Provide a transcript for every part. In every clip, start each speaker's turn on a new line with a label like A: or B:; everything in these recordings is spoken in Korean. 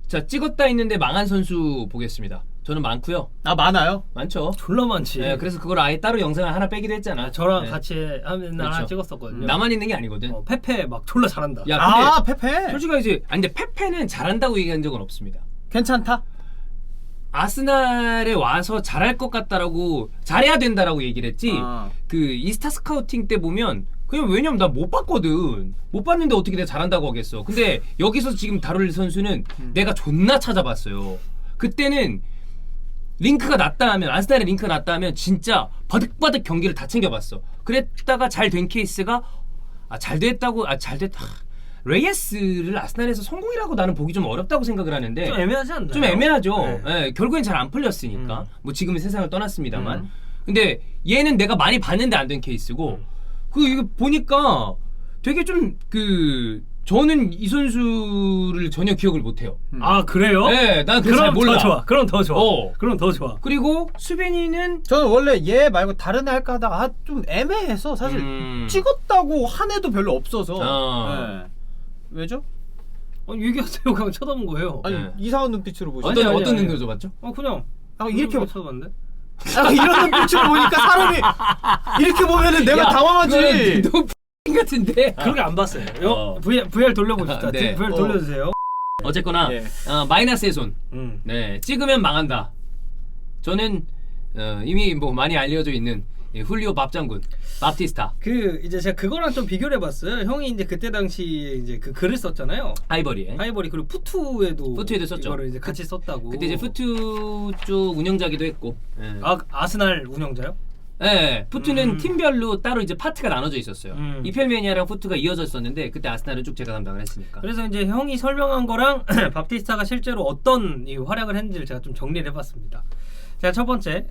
A: 자, 찍었다 했는데 망한 선수 보겠습니다. 저는 많고요.
B: 아 많아요?
A: 많죠.
C: 졸라 많지.
A: 네, 그래서 그걸 아예 따로 영상을 하나 빼기도 했잖아.
C: 저랑
A: 네.
C: 같이 하면 하나
A: 그렇죠.
C: 찍었었거든요.
A: 나만 있는 게 아니거든.
C: 페페 막 졸라 잘한다.
A: 야, 근데
B: 아 페페
A: 솔직히 이제 근데 페페는 잘한다고 얘기한 적은 없습니다.
B: 괜찮다?
A: 아스날에 와서 잘할 것 같다라고 잘해야 된다라고 얘기를 했지.
B: 아.
A: 그 이스타 스카우팅 때 보면 그냥 왜냐면 나 못 봤거든. 못 봤는데 어떻게 내가 잘한다고 하겠어. 근데 여기서 지금 다룰 선수는 내가 존나 찾아봤어요. 그때는 링크가 났다 하면 아스날에 링크가 났다 하면 진짜 바득바득 경기를 다 챙겨봤어. 그랬다가 잘 된 케이스가 잘 됐다고 잘 됐다. 레이스를 아스날에서 성공이라고 나는 보기 좀 어렵다고 생각을 하는데
C: 좀 애매하지 않나요?
A: 좀 애매하죠.
C: 네.
A: 예, 결국엔 잘 안 풀렸으니까. 뭐 지금은 세상을 떠났습니다만. 근데 얘는 내가 많이 봤는데 안 된 케이스고 이거 보니까 되게 좀 저는 이 선수를 전혀 기억을 못 해요.
C: 아 그래요?
A: 네, 난 그걸 잘
C: 그럼
A: 몰라.
C: 더 좋아. 그럼 더 좋아.
A: 어.
C: 그럼 더 좋아.
A: 그리고 수빈이는
B: 저는 원래 얘 말고 다른 애 할까 하다가 좀 애매해서 사실 찍었다고 한 애도 별로 없어서 네. 왜죠?
C: 얘기하세요. 그냥 쳐다본 거예요.
B: 아니
A: 네.
B: 이상한 눈빛으로 보시
C: 아니,
A: 어떤
C: 아니.
A: 능력을 줘봤죠?
C: 그냥
B: 이렇게
C: 쳐다봤는데.
B: 이런 눈빛으로 보니까 사람이 이렇게 보면은 내가 당황하지.
A: 너 같은데.
C: 그렇게 안 봤어요. VR 돌려봅시다.
A: 네.
C: VR 돌려주세요.
A: 어쨌거나
B: 예.
A: 마이너스의 손.
C: 음.
A: 네, 찍으면 망한다. 저는 이미 뭐 많이 알려져 있는 훌리오 밥장군 바티스타
C: 이제 제가 그거랑 좀 비교를 해봤어요. 형이 이제 그때 당시에 이제 그 글을 썼잖아요.
A: 하이버리에.
C: 하이버리 그리고 푸투에도
A: 썼죠.
C: 이거를 이제 같이 썼다고.
A: 그때 이제 푸투 쪽 운영자기도 했고. 예.
C: 아스날 운영자요?
A: 네, 푸투는 팀별로 따로 이제 파트가 나눠져 있었어요. 이펠메니아랑 푸투가 이어져 있었는데 그때 아스날은 쭉 제가 담당을 했으니까.
C: 그래서 이제 형이 설명한 거랑 밥티스타가 실제로 어떤 이 활약을 했는지를 제가 좀 정리를 해봤습니다. 자, 첫 번째.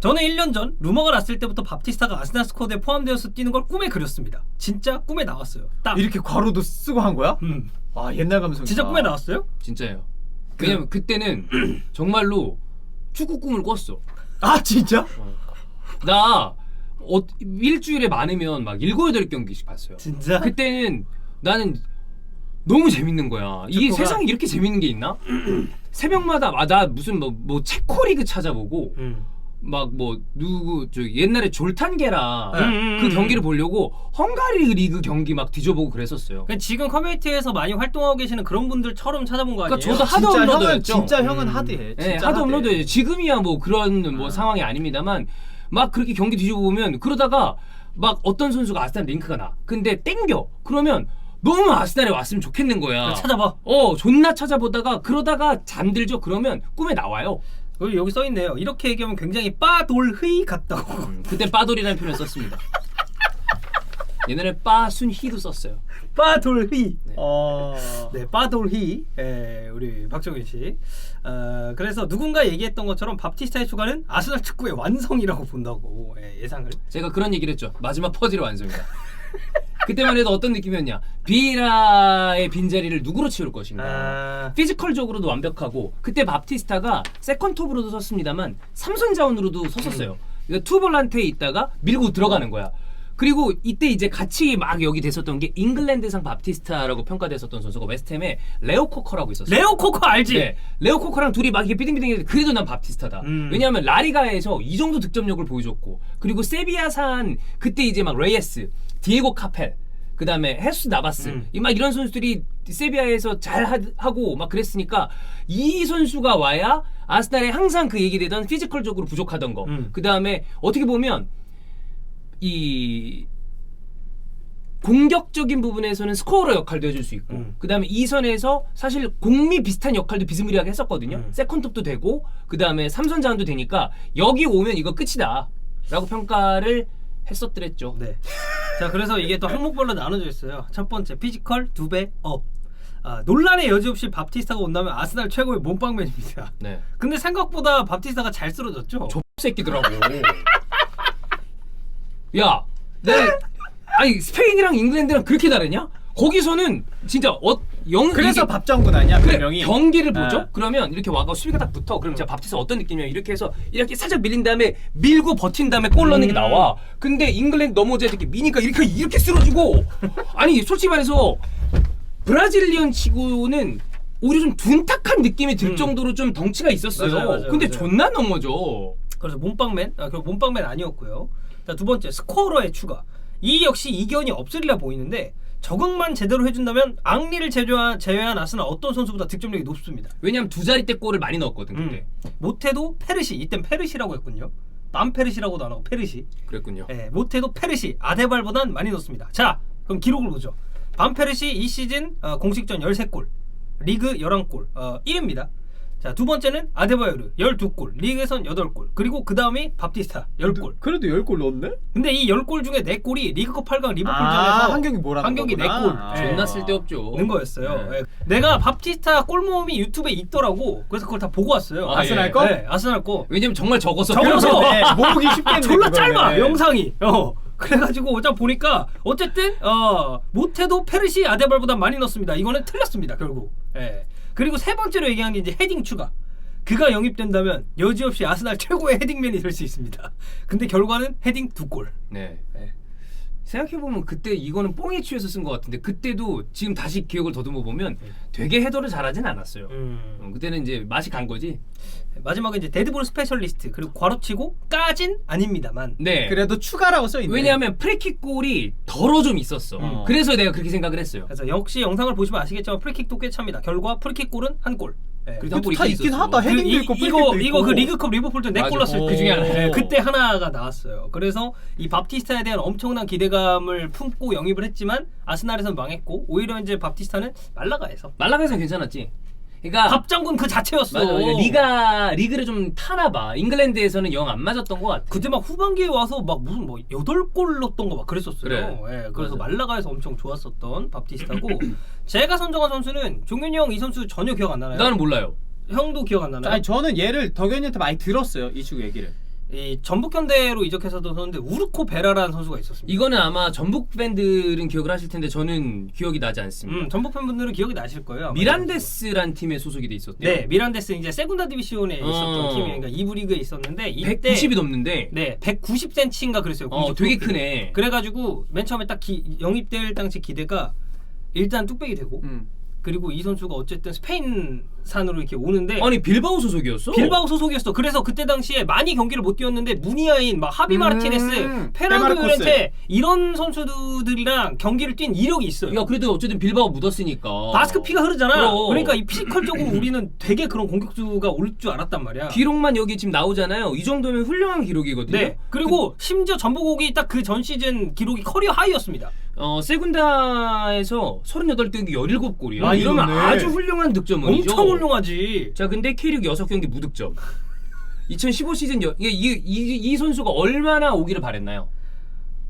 C: 저는 1년 전 루머가 났을 때부터 밥티스타가 아스날 스쿼드에 포함되어서 뛰는 걸 꿈에 그렸습니다. 진짜 꿈에 나왔어요. 딱.
B: 이렇게 괄호도 쓰고 한 거야? 와 옛날 감성.
C: 진짜 꿈에 나왔어요?
A: 진짜예요. 왜냐면 그때는 정말로 축구 꿈을 꿨어.
B: 아 진짜?
A: 나 일주일에 많으면 막 7, 8경기씩 봤어요.
C: 진짜?
A: 그때는 나는 너무 재밌는 거야. 이게
C: 축구가-
A: 세상에 이렇게 재밌는 게 있나? 새벽마다 나 무슨 뭐 체코리그 찾아보고 막 뭐 누구 옛날에 졸탄게라 그 경기를 보려고 헝가리 리그 경기 막 뒤져보고 그랬었어요.
C: 그러니까 지금 커뮤니티에서 많이 활동하고 계시는 그런 분들처럼 찾아본 거 아니에요?
A: 그러니까 저도 하도
B: 진짜
A: 업로드였죠.
B: 진짜 형은 하드해.
A: 네,
B: 진짜
A: 하도
B: 하드해.
A: 업로드예요. 지금이야 뭐 그런 뭐 상황이 아닙니다만 막 그렇게 경기 뒤져보면 그러다가 막 어떤 선수가 아스날 링크가 나. 근데 땡겨. 그러면 너무 아스날에 왔으면 좋겠는 거야.
C: 찾아봐.
A: 존나 찾아보다가 그러다가 잠들죠. 그러면 꿈에 나와요.
C: 여기 써있네요. 이렇게 얘기하면 굉장히 빠돌의 같다고.
A: 그때 빠돌이라는 표현을 썼습니다. 옛날에 빠순희도 썼어요.
C: 빠돌의.
B: 어.
C: 네, 빠돌희. 우리 박정윤 씨. 그래서 누군가 얘기했던 것처럼 밥티스타의 추가는 아스날 축구의 완성이라고 본다고 예상을.
A: 제가 그런 얘기를 했죠. 마지막 퍼즐의 완성이다. 그때만 해도 어떤 느낌이었냐. 비에라의 빈자리를 누구로 채울 것인가. 피지컬적으로도 완벽하고 그때 밥티스타가 세컨톱으로도 섰습니다만 삼선 자원으로도 섰었어요. 그러니까 투볼란테에 있다가 밀고 들어가는 거야. 그리고 이때 이제 같이 막 여기 됐었던 게 잉글랜드상 밥티스타라고 평가됐었던 선수가 웨스트햄에 레오 코커라고 있었어요.
C: 레오 코커 알지?
A: 네, 레오 코커랑 둘이 막 이렇게 삐딩삐딩했는데 그래도 난 밥티스타다. 왜냐하면 라리가에서 이 정도 득점력을 보여줬고 그리고 세비야산 그때 이제 막 레이스, 디에고 카펠, 그 다음에 헤수스 나바스 막 이런 선수들이 세비야에서 잘 하고 막 그랬으니까 이 선수가 와야 아스날에 항상 그 얘기되던 피지컬적으로 부족하던 거. 그 다음에 어떻게 보면 이 공격적인 부분에서는 스코어러 역할도 해줄 수 있고 그 다음에 이 선에서 사실 공미 비슷한 역할도 비스무리하게 했었거든요. 세컨톱도 되고 그 다음에 삼선 자원도 되니까 여기 오면 이거 끝이다 라고 평가를 했었더랬죠.
C: 네. 자, 그래서 이게 또 항목별로 나눠져 있어요. 첫 번째 피지컬 2배 업. 논란의 여지 없이 밥티스타가 온다면 아스날 최고의 몸빵맨입니다.
A: 네.
C: 근데 생각보다 밥티스타가 잘 쓰러졌죠.
A: 새끼더라고. 야, 아니 스페인이랑 잉글랜드랑 그렇게 다르냐? 거기서는 진짜
B: 그래서
A: 이게-
B: 밥장군 아니야?
A: 그래,
B: 명이.
A: 경기를 보죠?
B: 네.
A: 그러면 이렇게 와가 수비가 딱 붙어. 그럼 제가 밥티스 어떤 느낌이냐 이렇게 해서 이렇게 살짝 밀린 다음에 밀고 버틴 다음에 골 넣는 게 나와. 근데 잉글랜드 넘어져 이렇게 미니까 이렇게 쓰러지고 아니 솔직히 말해서 브라질리언 치고는 오히려 좀 둔탁한 느낌이 들 정도로 좀 덩치가 있었어요.
C: 맞아요,
A: 근데
C: 맞아요.
A: 존나 넘어져.
C: 그래서 몸빵맨, 그리고 몸빵맨 아니었고요. 자, 두 번째 스코어러의 추가. 이 역시 이견이 없으리라 보이는데 적응만 제대로 해준다면 앙리를 제외한 아스날 어떤 선수보다 득점력이 높습니다.
A: 왜냐면 두 자릿대 골을 많이 넣었거든 그때.
C: 못해도 페르시, 이땐 페르시라고 했군요. 남페르시라고도 안 하고 페르시.
A: 그랬군요.
C: 예, 못해도 페르시, 아데발보단 많이 넣습니다. 자, 그럼 기록을 보죠. 반페르시 이 시즌 공식전 13골, 리그 11골, 1위입니다. 자, 두 번째는 아데바요르 12골, 리그에선 8골, 그리고 그 다음이 밥티스타 10골.
B: 그래도 10골 넣었네?
C: 근데 이 10골 중에 4골이 리그컵 8강 리버풀전에서
B: 한 경기 몰아넣은
C: 한 경기
B: 거구나.
C: 4골.
A: 존나 쓸데없죠.
C: 넣은 거였어요.
A: 네.
C: 예. 내가 밥티스타 골모음이 유튜브에 있더라고. 그래서 그걸 다 보고 왔어요.
A: 아,
B: 아스날
A: 예.
B: 거?
C: 네, 아스날 거.
A: 왜냐면 정말 적어서.
C: 적어서.
B: 네, 모으기 쉽겠네.
C: 졸라
B: 그거는.
C: 짧아
B: 네.
C: 영상이. 그래가지고 딱 보니까 어쨌든 못해도 페르시 아데발보다 많이 넣습니다. 이거는 틀렸습니다 결국. 예. 그리고 세 번째로 얘기한 게 이제 헤딩 추가. 그가 영입된다면 여지없이 아스날 최고의 헤딩맨이 될 수 있습니다. 근데 결과는 헤딩 2골.
A: 네.
C: 네.
A: 생각해보면 그때 이거는 뽕에 취해서 쓴 것 같은데 그때도 지금 다시 기억을 더듬어 보면 되게 헤더를 잘하진 않았어요. 그때는 이제 맛이 간 거지.
C: 마지막에 이제 데드볼 스페셜리스트 그리고 괄호치고 까진 아닙니다만.
A: 네.
B: 그래도 추가라고 써있네.
A: 왜냐하면 프리킥 골이 덜어 좀 있었어. 그래서 내가 그렇게 생각을 했어요.
C: 그래서 역시 영상을 보시면 아시겠지만 프리킥도 꽤 찹니다. 결과 프리킥 골은 한 골. 네.
A: 그래도 한 골이
B: 다 있긴
A: 있었어.
B: 하다. 헤딩도 있고 프리킥도
C: 이거
B: 있고.
C: 그 리그컵 리버풀전 4골
A: 맞아.
C: 넣었을 때
A: 그 중에 하나.
C: 네, 그때 하나가 나왔어요. 그래서 이 밥티스타에 대한 엄청난 기대감을 품고 영입을 했지만 아스날에서는 망했고 오히려 이제 밥티스타는 말라가에서
A: 말라가에서는 괜찮았지. 그러니까
C: 밥 장군 그 자체였어.
A: 맞아. 그러니까 리그를 좀 타나 봐. 잉글랜드에서는 영 안 맞았던 것 같아.
C: 그때 막 후반기에 와서 막 무슨 뭐 8골 넣었던 거 막 그랬었어요.
A: 그래.
C: 예, 그래서
A: 맞아.
C: 말라가에서 엄청 좋았었던 밥티스타고 제가 선정한 선수는 종현이 형 이 선수 전혀 기억 안 나나요?
A: 나는 몰라요.
C: 형도 기억 안 나나요?
B: 아니 저는 얘를 덕현이한테 많이 들었어요. 이 친구 얘기를.
C: 이 전북현대로 이적해서도 썼는데 우르코 베라라는 선수가 있었습니다.
A: 이거는 아마 전북 팬들은 기억을 하실 텐데 저는 기억이 나지 않습니다.
C: 전북 팬분들은 기억이 나실 거예요. 아마
A: 미란데스란 팀에 소속이 돼 있었대요.
C: 네, 미란데스 이제 세군다 디비시온에 있었던 팀이 그러니까 2부 리그에 있었는데 이때
A: 190이 넘는데.
C: 네, 190cm인가 그랬어요. 공식
A: 되게
C: 프로필.
A: 크네.
C: 그래가지고 맨 처음에 딱 영입될 당시 기대가 일단 뚝배기 되고 그리고 이 선수가 어쨌든 스페인산으로 이렇게 오는데
A: 아니 빌바오 소속이었어?
C: 빌바오 소속이었어. 그래서 그때 당시에 많이 경기를 못 뛰었는데 무니아인, 막 하비 마르티네스, 페란도
B: 페마르코스.
C: 요렌테 이런 선수들이랑 경기를 뛴 이력이 있어요.
A: 야 그래도 어쨌든 빌바오 묻었으니까.
C: 바스크 피가 흐르잖아.
A: 그럼.
C: 그러니까 이 피지컬적으로 우리는 되게 그런 공격수가 올 줄 알았단 말이야.
A: 기록만 여기 지금 나오잖아요. 이 정도면 훌륭한 기록이거든요.
C: 네. 그리고 심지어 전북이 딱 그 전 시즌 기록이 커리어 하이였습니다.
A: 세군다에서 38경기 17골이요.
B: 많이
A: 이러면
B: 넣네.
A: 아주 훌륭한 득점원이죠.
C: 엄청 훌륭하지.
A: 자, 근데 K리그 6경기 무득점. 2015 시즌 이 선수가 얼마나 오기를 바랬나요?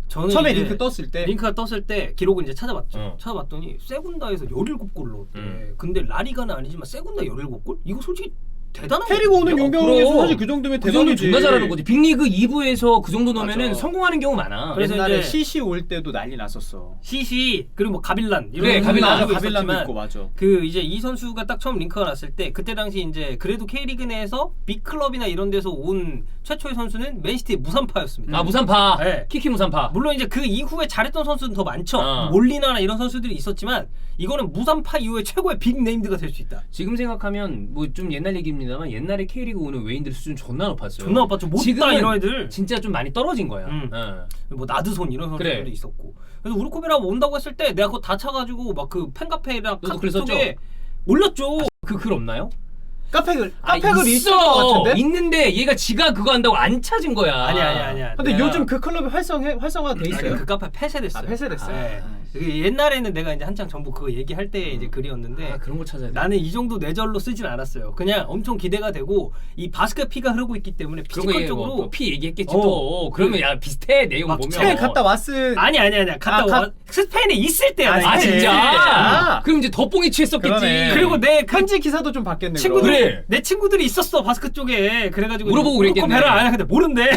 C: 저는
B: 처음에
C: 이제
B: 링크 떴을 때
C: 링크가 떴을 때 기록을 이제 찾아봤죠.
A: 어.
C: 찾아봤더니 세군다에서 17골 넣었대. 근데 라리가는 아니지만 세군다 17골? 이거 솔직히 대단한
B: 캐리고 오는
A: 야,
B: 용병에서
A: 그럼.
B: 사실 그 정도면
A: 그 정도
B: 대단하지.
A: 존나 잘하는 거지. 빅리그 2부에서 그 정도 넣으면은
B: 맞아.
A: 성공하는 경우 많아.
C: 그래서
B: 옛날에
C: 이제
B: CC 올 때도 난리 났었어.
C: 시시 그리고 뭐 가빌란 이런
A: 그래,
C: 선수가
A: 가빌란.
C: 가지고
B: 가빌란도
C: 있었지만
B: 있고 맞아.
C: 그 이제 이 선수가 딱 처음 링크가 났을 때 그때 당시 이제 그래도 K리그 내에서 빅클럽이나 이런 데서 온 최초의 선수는 맨시티의 무산파였습니다.
A: 아 무산파.
C: 네.
A: 키키 무산파.
C: 물론 이제 그 이후에 잘했던 선수는 더 많죠.
A: 어.
C: 몰리나나 이런 선수들이 있었지만 이거는 무산파 이후에 최고의 빅 네임드가 될 수 있다.
A: 지금 생각하면 뭐 좀 옛날 얘기입니다만 옛날에 K리그 오는 외인들 수준 존나 높았어요.
C: 존나 높았죠. 못다
A: 지금은
C: 이런 애들.
A: 진짜 좀 많이 떨어진 거야.
C: 뭐 나드손 이런 선수들도
A: 그래.
C: 있었고. 그래서 우르코베라 온다고 했을 때 내가 그거 다 차가지고 막 그 팬카페랑
A: 너도
C: 카톡
A: 그랬었죠?
C: 쪽에 올렸죠.
A: 그 글 없나요?
B: 카페글
A: 있어.
B: 있을 것 같은데.
A: 있는데 얘가 지가 그거 한다고 안 찾은 거야.
C: 아니야.
B: 근데
C: 내가-
B: 요즘 그 클럽이 활성화돼
C: 아니,
B: 있어요.
C: 그 카페 폐쇄됐어요.
B: 아, 폐쇄됐어요?
C: 네. 그게 옛날에는 내가 이제 한창 전부 그거 얘기할 때 이제 글이었는데
A: 아, 그런 걸 찾아야 돼.
C: 나는 이 정도 뇌절로 쓰진 않았어요. 그냥 엄청 기대가 되고 이 바스크 피가 흐르고 있기 때문에
A: 그런 거
C: 피지컬적으로
A: 피 얘기했겠지 또. 그러면 야 비슷해 내용
B: 막
A: 보면.
B: 스페인 갔다 왔을
C: 아니야. 갔다
B: 아,
C: 와 스페인에 있을 때야.
B: 아,
C: 나
A: 아
C: 스페인에.
A: 진짜.
B: 아.
A: 그럼 이제 더 뽕이 취했었겠지.
B: 그러네.
C: 그리고 내 그
B: 편지 기사도 좀 바뀌었네.
C: 친구들
B: 그럼.
A: 그래.
C: 내 친구들이 있었어 바스크 쪽에 그래가지고
A: 물어보고 그랬겠네.
C: 베라 아니야 근데 모른대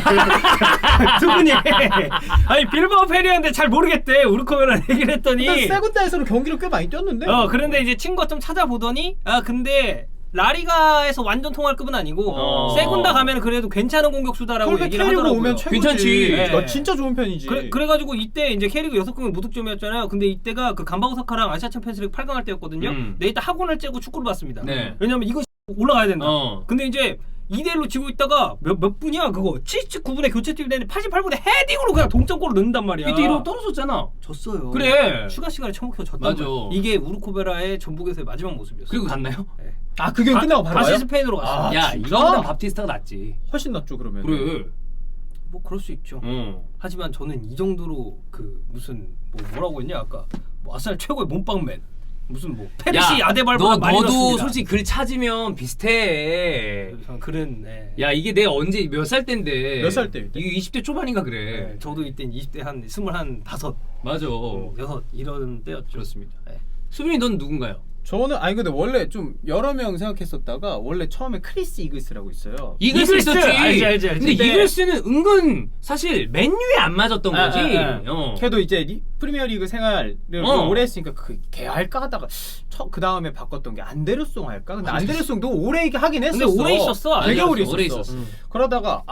C: 두 분이 아니 빌바오 팬이었는데 잘 모르겠대 우르코베라 얘기를 했더니
B: 근데 세군다에서는 경기를 꽤 많이 뛰었는데.
C: 그런데 이제 친구가 좀 찾아보더니 아 근데 라리가에서 완전 통할 급은 아니고 세군다 가면 그래도 괜찮은 공격수다라고
B: 그러니까
C: 얘기를
B: 캐리고
C: 하더라고요.
B: 오면 최고지.
A: 괜찮지.
C: 네.
B: 나 진짜 좋은 편이지.
C: 그래가지고 이때 이제 캐리그 6경기 무득점이었잖아요. 근데 이때가 그 간바오사카랑 아시아 챔피언스리그 8강 할 때였거든요. 근데 이때 학원을 째고 축구를 봤습니다.
A: 네.
C: 왜냐면 이거 올라가야 된다.
A: 어.
C: 근데 이제 2대1로 지고 있다가 몇 분이야 그거 79분에 교체 뛰는데 88분에 헤딩으로 그냥 동점골을 넣는단 말이야.
A: 이때 이러고 떨어졌잖아.
C: 졌어요.
A: 그래.
C: 추가 시간에 처먹혀 졌단
A: 맞아.
C: 말이야. 이게 우르코베라의 전북에서의 마지막 모습이었어.
A: 그리고 갔나요?
C: 네.
B: 아 그게 끝나고 바로
C: 다시
B: 와요?
C: 스페인으로 갔어.
B: 아,
A: 야
B: 진짜?
A: 이거보단 밥티스타가 낫지.
B: 훨씬 낫죠 그러면.
A: 그래.
C: 뭐 그럴 수 있죠.
A: 어.
C: 하지만 저는 이 정도로 그 무슨 뭐라고 했냐 아까 뭐 아스날 최고의 몸빵맨 무슨 뭐 페르시 아데발보다 많이
A: 너도
C: 넣었습니다.
A: 솔직히 글 찾으면 비슷해.
C: 저는 글은 네.
A: 야 이게 내가 언제 몇 살 때인데?
B: 몇 살 때, 이때?
A: 이게 20대 초반인가 그래.
C: 네, 저도 이땐 20대 한 25,
A: 맞아.
C: 6 이런 때였죠.
A: 그렇습니다.
C: 네.
A: 수빈이 넌 누군가요?
B: 저는 아니 근데 원래 좀 여러 명 생각했었다가 원래 처음에 크리스 이글스라고 있어요.
A: 이글스 있었지.
C: 알지.
A: 근데 이글스는 은근 사실 맨유에 안 맞았던 거지. 어.
B: 걔도 이제 프리미어리그 생활을
A: 어.
B: 오래 했으니까 걔 할까 하다가 그 다음에 바꿨던 게 안데르송 할까? 근데 안데르송도 오래 하긴 했었어.
C: 근데 오래 있었어.
B: 되게 오래
A: 오래
B: 있었어.
A: 있었어.
B: 그러다가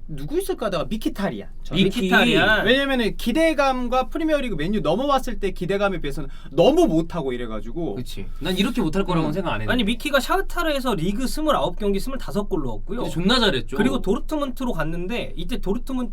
B: 누구 있을까 하다가 미키타리안.
C: 미키타리안.
B: 왜냐면은 기대감과 프리미어리그 맨유 넘어왔을 때 기대감에 비해서는 너무 못하고 이래가지고.
A: 그렇지. 난 이렇게 못할 거라고는 생각 안 했는데.
C: 아니 미키가 샤흐타르에서 리그 29경기 25골 넣었고요.
A: 근데 존나 잘했죠.
C: 그리고 도르트문트로 갔는데 이때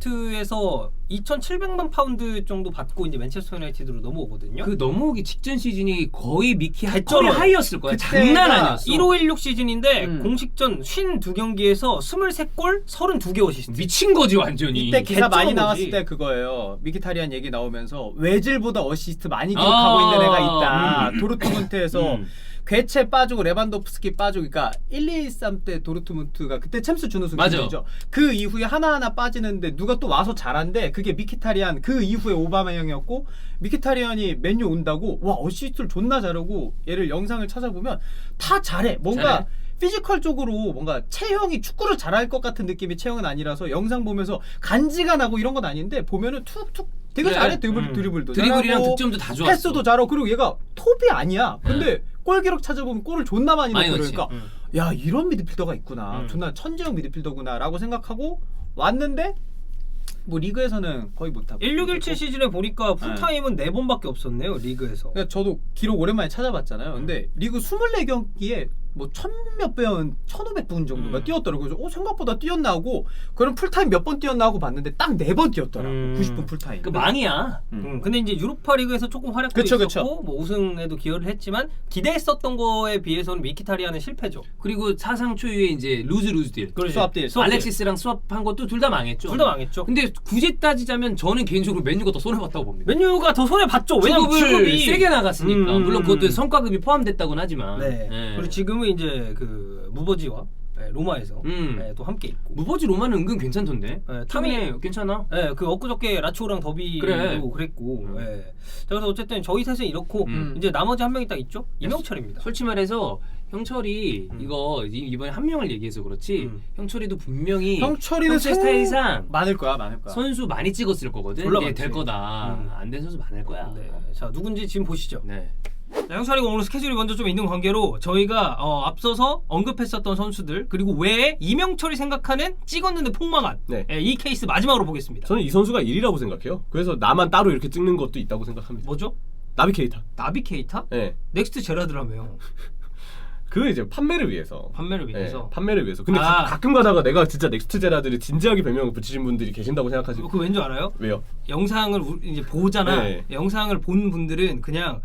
C: 도르트문트에서 2,700만 파운드 정도 받고 이제 맨체스터 유나이티드로 넘어오거든요.
A: 그 넘어오기 직전 시즌이 거의 미키
C: 대쩔어요.
A: 커리 하이였을 거야.
B: 그때가
A: 장난 아니었어.
C: 1516 시즌인데
B: 음.
C: 공식전 52경기에서 23골 32개 어시스트.
A: 미친 거지 완전히.
B: 이때 기사 많이
C: 개쩔은
B: 나왔을
C: 거지.
B: 때 그거예요. 미키타리안 얘기 나오면서 외질보다 어시스트 많이 기록하고 있는 애가 있다. 도르트문트에서 괴체 빠지고 레반도프스키 빠지고 그러니까 1-2-3 때 도르트문트가 그때 챔스 준우승
A: 맞아.
B: 팀이죠. 그 이후에 하나하나 빠지는데 누가 또 와서 잘한데 그게 미키타리안 그 이후에 오바메양이었고 미키타리안이 맨유 온다고 와 어시스트를 존나 잘하고 얘를 영상을 찾아보면 다 잘해. 뭔가
A: 잘해.
B: 피지컬 쪽으로 뭔가 체형이 축구를 잘할 것 같은 느낌의 체형은 아니라서 영상 보면서 간지가 나고 이런 건 아닌데 보면은 툭툭 되게
A: 그래.
B: 잘해. 드리블도
A: 드리블이랑
B: 잘하고
A: 득점도 다 좋았어.
B: 패스도 잘하고 그리고 얘가 톱이 아니야. 근데 골 기록 찾아보면 골을 존나 많이 넣고
A: 넣지.
B: 그러니까 야 이런 미드필더가 있구나. 존나 천재형 미드필더구나라고 생각하고 왔는데 뭐 리그에서는 거의 못하고
C: 1617 시즌에 보니까 풀타임은 4번밖에 없었네요 리그에서.
B: 그러니까 저도 기록 오랜만에 찾아봤잖아요. 근데 리그 24경기에 뭐 1000몇번 1500분 정도가 뛰었더라고요. 그래서 생각보다 뛰었나 하고 그럼 풀타임 몇 번 뛰었나 하고 봤는데 딱 4번 뛰었더라고. 90분 풀타임.
A: 그 망이야.
C: 근데 이제 유로파 리그에서 조금 활약도
B: 그쵸,
C: 있었고
B: 그쵸.
C: 뭐 우승에도 기여를 했지만 기대했었던 거에 비해서는 미키타리안은 실패죠.
A: 그리고 사상 초유의 이제 루즈 딜.
B: 수압딜.
A: 알렉시스랑 수압한 것도 둘 다 망했죠.
C: 둘 다 망했죠.
A: 근데 굳이 따지자면 저는 개인적으로 맨유가 더 손해 봤다고 봅니다.
C: 맨유가 더 손해 봤죠. 왜냐면
A: 주급을
C: 주급이
A: 세게 나갔으니까. 물론 그것도 성과급이 포함됐다고는 하지만.
C: 네.
A: 예.
C: 그리고 지금은 이제 그 무버지와 로마에서 또 함께 있고.
A: 무버지 로마는 은근 괜찮던데.
C: 네,
A: 탐이 괜찮아.
C: 네, 그 엊그저께 라치오랑 더비도
A: 그래.
C: 그랬고. 네. 자, 그래서 어쨌든 저희 셋은 이렇고 이제 나머지 한 명이 딱 있죠. 이명철입니다.
A: 솔직히 말해서 형철이 이거 이번에 한 명을 얘기해서 그렇지. 형철이도 분명히
B: 형철이는
A: 형철 스타일상
B: 많을 거야.
A: 선수 많이 찍었을 거거든.
C: 졸라
A: 이게 될
C: 많지.
A: 거다. 안 된 선수 많을 거야.
C: 네. 자, 누군지 지금 보시죠.
A: 네.
C: 자, 형철이가 오늘 스케줄이 먼저 좀 있는 관계로 저희가 앞서서 언급했었던 선수들 그리고 외에 이명철이 생각하는 찍었는데 폭망한
D: 네.
C: 이 케이스 마지막으로 보겠습니다.
D: 저는 이 선수가 1위라고 생각해요. 그래서 나만 따로 이렇게 찍는 것도 있다고 생각합니다.
C: 뭐죠?
D: 나비 케이타.
C: 나비 케이타?
D: 네.
C: 넥스트 제라드라며요.
D: 그 이제 판매를 위해서.
C: 판매를
D: 네,
C: 위해서.
D: 판매를 위해서. 근데
C: 아.
D: 가끔 가다가 내가 진짜 넥스트 제라드를 진지하게 별명을 붙이신 분들이 계신다고 생각하지.
C: 그거 왠 줄 알아요?
D: 왜요?
C: 영상을 이제 보잖아.
D: 네.
C: 영상을 본 분들은 그냥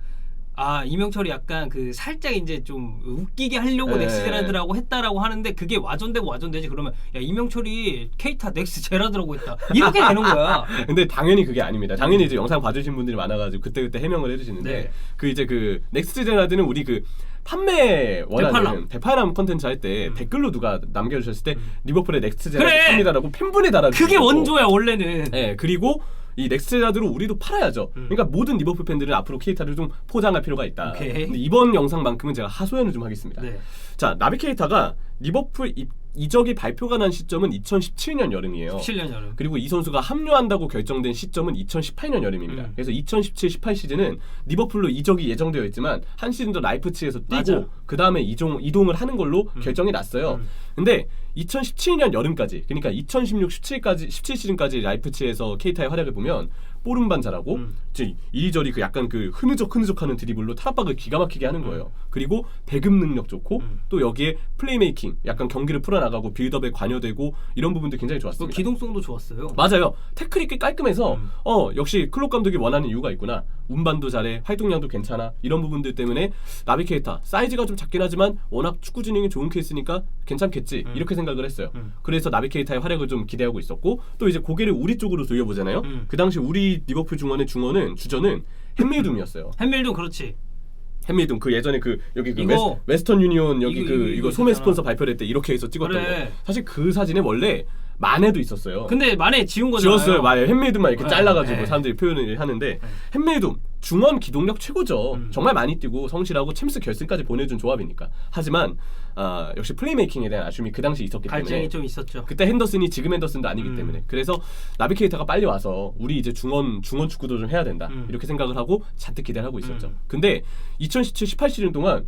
C: 이명철이 약간 그 살짝 이제 좀 웃기게 하려고
D: 네.
C: 넥스 제라드라고 했다라고 하는데 그게 와전되고 와전되지 그러면 야 이명철이 케이타 넥스 제라드라고 했다 이렇게 되는 거야.
D: 근데 당연히 그게 아닙니다. 당연히 이제 영상 봐주신 분들이 많아가지고 그때그때 해명을 해주시는데
C: 네.
D: 그 이제 그 넥스트 제라드는 우리 그 판매 원하는 대파람 컨텐츠 할 때 댓글로 누가 남겨주셨을 때 리버풀의 넥스트 제라드
C: 그래!
D: 팝니다라고 팬분이 달아주고
C: 그게 원조야 원래는.
D: 네, 그리고 이 넥스트 제라드로 우리도 팔아야죠. 그러니까 모든 리버풀 팬들은 앞으로 케이타를 좀 포장할 필요가 있다.
C: 오케이.
D: 근데 이번 영상만큼은 제가 하소연을 좀 하겠습니다.
C: 네.
D: 자, 나비 케이타가 리버풀 이적이 발표가 난 시점은 2017년 여름이에요.
C: 7년 여름.
D: 그리고 이 선수가 합류한다고 결정된 시점은 2018년 여름입니다. 그래서 2017-18 시즌은 리버풀로 이적이 예정되어 있지만 한 시즌 더 라이프치히에서 뛰고
C: 맞아.
D: 그 다음에 이동을 하는 걸로 결정이 났어요. 근데 2017년 여름까지, 그러니까 2016-17까지 17 시즌까지 라이프치히에서 케이타의 활약을 보면 뽀른반 잘하고 이제 이리저리 그 약간 그 흐느적하는 드리블로 탈압박을 기가 막히게 하는 거예요. 그리고 배급 능력 좋고 또 여기에 플레이메이킹, 약간 경기를 풀어나가고 빌드업에 관여되고 이런 부분도 굉장히
C: 그
D: 좋았습니다.
C: 기동성도 좋았어요.
D: 맞아요. 태클이 꽤 깔끔해서 역시 클롭 감독이 원하는 이유가 있구나. 운반도 잘해, 활동량도 괜찮아. 이런 부분들 때문에 나비 케이타 사이즈가 좀 작긴 하지만 워낙 축구 지능이 좋은 케이스니까 괜찮겠지 이렇게 생각을 했어요. 그래서 나비 케이타의 활약을 좀 기대하고 있었고 또 이제 고개를 우리 쪽으로 돌려보잖아요. 그 당시 우리 리버풀 주전은 햄밀둠이었어요.
C: 햄밀도 그렇지.
D: 햄밀둠 그 예전에 그 여기 그
C: 이거,
D: 웨스턴 유니온 여기
C: 이거
D: 소매
C: 있었잖아.
D: 스폰서 발표할 때 이렇게 해서 찍었던
C: 그래.
D: 거. 사실 그 사진에 원래 만에도 있었어요.
C: 근데 만에 지운 거잖아요.
D: 지웠어요. 맞아요. 햄밀둠만 이렇게
C: 네,
D: 잘라가지고
C: 네.
D: 사람들이 표현을 하는데 햄밀둠 중원 기동력 최고죠. 정말 많이 뛰고 성실하고 챔스 결승까지 보내준 조합이니까. 하지만 역시 플레이메이킹에 대한 아쉬움이 그 당시 있었기 때문에
C: 갈증이 좀 있었죠.
D: 그때 핸더슨이 지금 핸더슨도 아니기 때문에 그래서 나비 케이타가 빨리 와서 우리 이제 중원 축구도 좀 해야 된다 이렇게 생각을 하고 잔뜩 기대를 하고 있었죠. 근데 2017-18 시즌 동안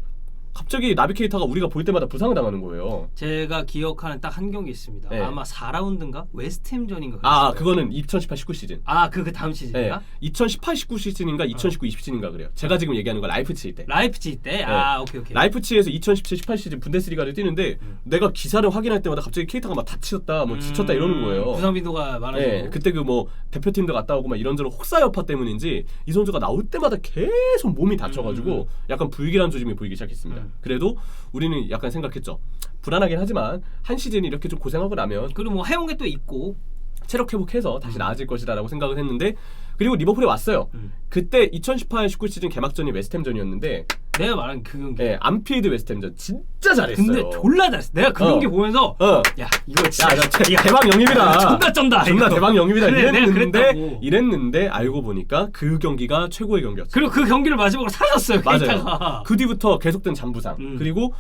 D: 갑자기 나비 케이타가 우리가 볼 때마다 부상을 당하는 거예요.
C: 제가 기억하는 딱 한 경기 있습니다.
D: 네.
C: 아마 4라운드인가? 웨스트햄전인가?
D: 아
C: 그랬어요.
D: 그거는 2018-19 시즌.
C: 그 다음
D: 네.
C: 시즌인가?
D: 2018-19 시즌인가 2019-20 시즌인가 그래요. 제가 지금 얘기하는 건 라이프치히 때.
C: 라이프치히 때? 오케이.
D: 라이프치히에서 2017-18 시즌 분데스리가를 뛰는데 내가 기사를 확인할 때마다 갑자기 케이타가 막 다치셨다, 뭐 지쳤다 이러는 거예요.
C: 부상 빈도가 많아지고.
D: 네, 그때 그 뭐 대표팀도 갔다 오고 막 이런저런 혹사 여파 때문인지 이 선수가 나올 때마다 계속 몸이 다쳐가지고 약간 불길한 조짐이 보이기 시작했습니다. 그래도 우리는 약간 생각했죠. 불안하긴 하지만 한 시즌이 이렇게 좀 고생하고 나면
C: 그리고 뭐 해온 게 또 있고.
D: 체력 회복해서 다시 나아질 것이다라고 생각을 했는데 그리고 리버풀에 왔어요. 그때 2018-19 시즌 개막전이 웨스트햄전이었는데
C: 내가 말한 그 경기.
D: 안필드 웨스트햄전 진짜 잘했어요.
C: 근데 졸라 잘했어. 내가 그 경기 보면서 야 이거 진짜
D: 대박 영입이다.
C: 존나 쩐다.
D: 존나
C: 이거.
D: 대박 영입이다.
C: 그래, 내가 그랬다고.
D: 이랬는데 알고 보니까 그 경기가 최고의 경기였죠.
C: 그리고 그 경기를 마지막으로 사라졌어요.
D: 맞아요.
C: 케이타가.
D: 그 뒤부터 계속된 잔부상. 그리고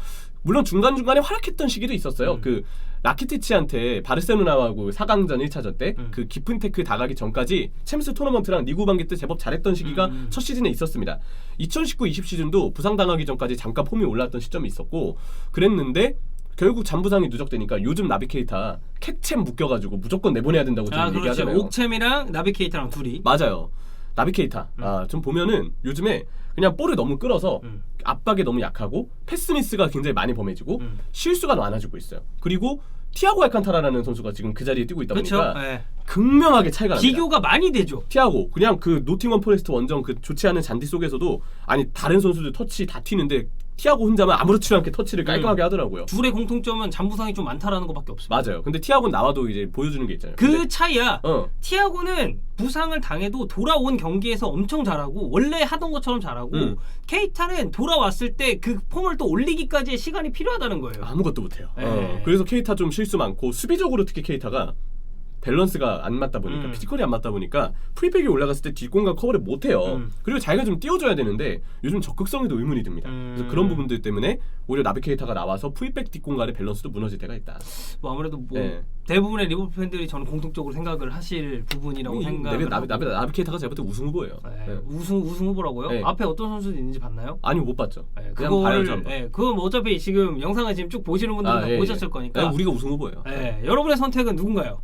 D: 물론 중간중간에 활약했던 시기도 있었어요. 그 라키티치한테 바르셀로나하고 4강전 1차전 때 그 깊은 태클 다가기 전까지 챔스 토너먼트랑 리그 반기 때 제법 잘했던 시기가 첫 시즌에 있었습니다. 2019-20 시즌도 부상당하기 전까지 잠깐 폼이 올랐던 시점이 있었고 그랬는데 결국 잔부상이 누적되니까 요즘 나비 케이타 캡챔 묶여가지고 무조건 내보내야 된다고 좀
C: 그렇지.
D: 얘기하잖아요.
C: 옥챔이랑 나비 케이타랑 둘이.
D: 맞아요. 나비 케이타. 좀 보면은 요즘에 그냥 볼을 너무 끌어서 압박에 너무 약하고 패스 미스가 굉장히 많이 범해지고 실수가 많아지고 있어요. 그리고 티아고 알칸타라라는 선수가 지금 그 자리에 뛰고 있다 보니까
C: 네.
D: 극명하게 차이가 납니다.
C: 비교가 많이 되죠.
D: 티아고 그냥 그 노팅엄 포레스트 원정 그 좋지 않은 잔디 속에서도 아니 다른 선수들 터치 다 튀는데 티아고 혼자만 아무렇지도 않게 터치를 깔끔하게 하더라고요.
C: 둘의 공통점은 잔부상이 좀 많다라는 것밖에 없어요.
D: 맞아요. 근데 티아고는 나와도 이제 보여주는 게 있잖아요.
C: 그
D: 근데,
C: 차이야. 티아고는 부상을 당해도 돌아온 경기에서 엄청 잘하고 원래 하던 것처럼 잘하고 케이타는 돌아왔을 때 그 폼을 또 올리기까지의 시간이 필요하다는 거예요.
D: 아무것도 못해요.
C: 네.
D: 그래서 케이타 좀 실수 많고 수비적으로 특히 케이타가 밸런스가 안 맞다 보니까 피지컬이 안 맞다 보니까 프리백이 올라갔을 때 뒷공간 커버를 못해요. 그리고 자기가 좀 띄워줘야 되는데 요즘 적극성에도 의문이 듭니다. 그래서 그런 부분들 때문에 오히려 나비 케이타가 나와서 프리백 뒷공간의 밸런스도 무너질 때가 있다.
C: 뭐 아무래도 뭐
D: 네.
C: 대부분의 리버풀 팬들이 저는 공통적으로 생각을 하실 부분이라고 생각을 하고.
D: 나비 케이타가 제가 볼 때 우승 후보예요.
C: 네.
D: 네.
C: 우승 후보라고요?
D: 네.
C: 앞에 어떤 선수들 있는지 봤나요?
D: 아니 못 봤죠.
C: 네,
D: 그냥 봐야죠 한번.
C: 그건 뭐 어차피 지금 영상을 지금 쭉 보시는 분들은 다 보셨을 거니까.
D: 우리가 우승 후보예요.
C: 네, 여러분의 선택은 누군가요?